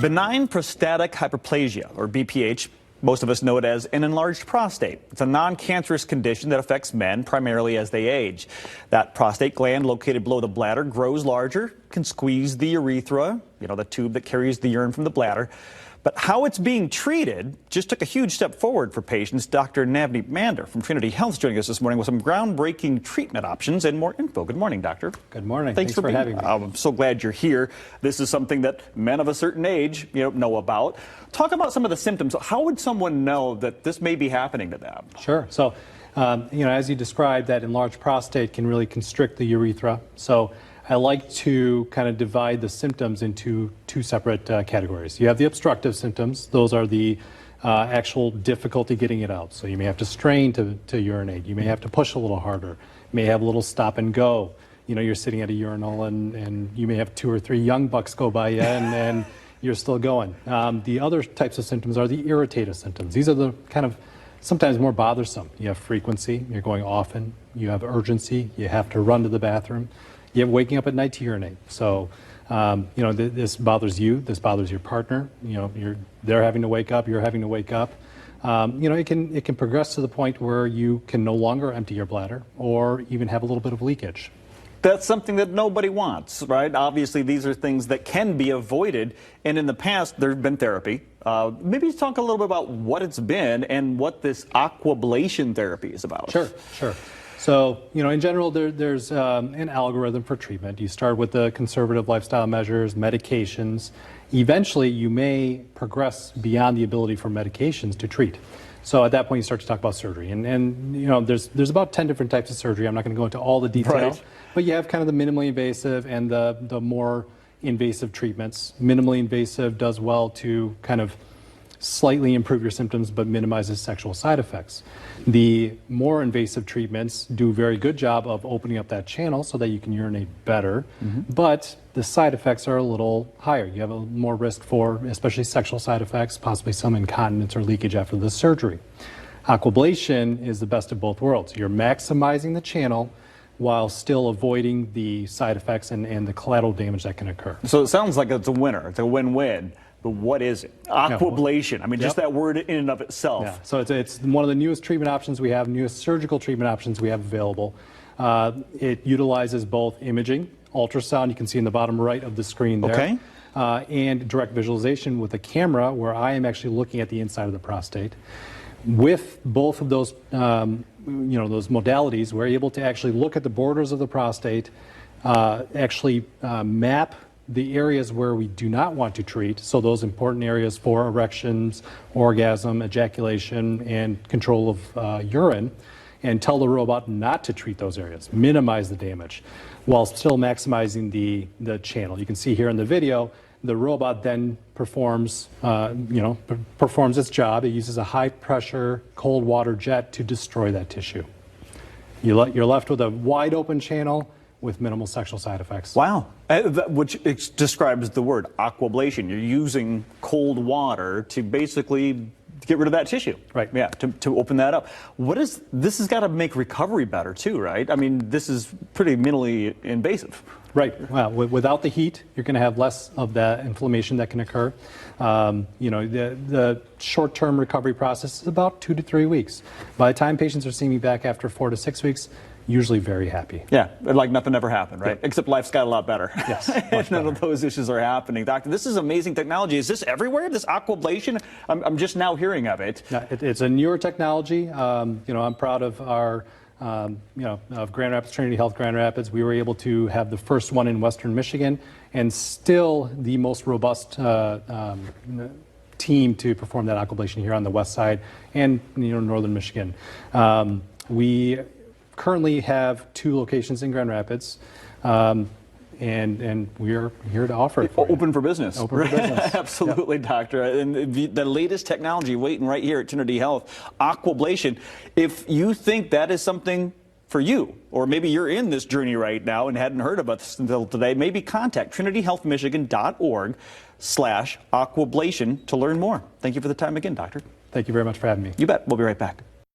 Benign prostatic hyperplasia, or BPH, most of us know it as an enlarged prostate. It's a non-cancerous condition that affects men primarily as they age. That prostate gland located below the bladder grows larger, can squeeze the urethra, the tube that carries the urine from the bladder. But how it's being treated just took a huge step forward for patients. Dr. Navneet Mander from Trinity Health joining us this morning with some groundbreaking treatment options and more info. Good morning, doctor. Good morning. Thanks for having me. I'm so glad you're here. This is something that men of a certain age, know about. Talk about some of the symptoms. How would someone know that this may be happening to them? Sure. So, as you described, that enlarged prostate can really constrict the urethra. So I like to kind of divide the symptoms into two separate categories. You have the obstructive symptoms. Those are the actual difficulty getting it out. So you may have to strain to urinate. You may have to push a little harder. You may have a little stop and go. You're sitting at a urinal and you may have 2 or 3 young bucks go by you and you're still going. The other types of symptoms are the irritative symptoms. These are the kind of sometimes more bothersome. You have frequency. You're going often. You have urgency. You have to run to the bathroom. You have waking up at night to urinate. So, this bothers you. This bothers your partner. They're having to wake up. You're having to wake up. It can progress to the point where you can no longer empty your bladder or even have a little bit of leakage. That's something that nobody wants, right? Obviously, these are things that can be avoided. And in the past, there's been therapy. Maybe talk a little bit about what it's been and what this aquablation therapy is about. Sure. So, in general, there's an algorithm for treatment. You start with the conservative lifestyle measures, medications. Eventually, you may progress beyond the ability for medications to treat. So at that point, you start to talk about surgery. And there's about 10 different types of surgery. I'm not going to go into all the details. Right. But you have kind of the minimally invasive and the more invasive treatments. Minimally invasive does well to kind of slightly improve your symptoms but minimizes sexual side effects. The more invasive treatments do a very good job of opening up that channel so that you can urinate better, but the side effects are a little higher. You have a more risk for especially sexual side effects, possibly some incontinence or leakage after the surgery. Aquablation is the best of both worlds. You're maximizing the channel while still avoiding the side effects and the collateral damage that can occur. So it sounds like it's a winner. It's a win-win. But what is it? Aquablation. I mean, just that word in and of itself. Yeah. So it's one of the newest treatment options we have, newest surgical treatment options we have available. It utilizes both imaging, ultrasound, you can see in the bottom right of the screen there, and direct visualization with a camera where I am actually looking at the inside of the prostate. With both of those, those modalities, we're able to actually look at the borders of the prostate, actually map the areas where we do not want to treat, so those important areas for erections, orgasm, ejaculation, and control of urine, and tell the robot not to treat those areas, minimize the damage, while still maximizing the channel. You can see here in the video, the robot then performs its job. It uses a high-pressure cold water jet to destroy that tissue. You're left with a wide-open channel with minimal sexual side effects. Wow. Which describes the word aquablation. You're using cold water to basically get rid of that tissue. Right. Yeah, to open that up. This has got to make recovery better too, right? I mean, this is pretty minimally invasive. Right. Well, without the heat, you're going to have less of that inflammation that can occur. The short-term recovery process is about 2 to 3 weeks. By the time patients are seeing me back after 4 to 6 weeks, usually very happy. Yeah, like nothing ever happened, right? Yeah. Except life's got a lot better. Yes, None of those issues are happening. Doctor, this is amazing technology. Is this everywhere, this aquablation? I'm just now hearing of it. Yeah, it's a newer technology. I'm proud of our, of Grand Rapids, Trinity Health Grand Rapids. We were able to have the first one in Western Michigan and still the most robust team to perform that aquablation here on the west side and northern Michigan. We currently have 2 locations in Grand Rapids, and we're here to offer it for you. Open for business. Open for business. Absolutely, yep. Doctor. And the latest technology waiting right here at Trinity Health, aquablation. If you think that is something for you, or maybe you're in this journey right now and hadn't heard about this until today, maybe contact trinityhealthmichigan.org/aquablation to learn more. Thank you for the time again, doctor. Thank you very much for having me. You bet. We'll be right back.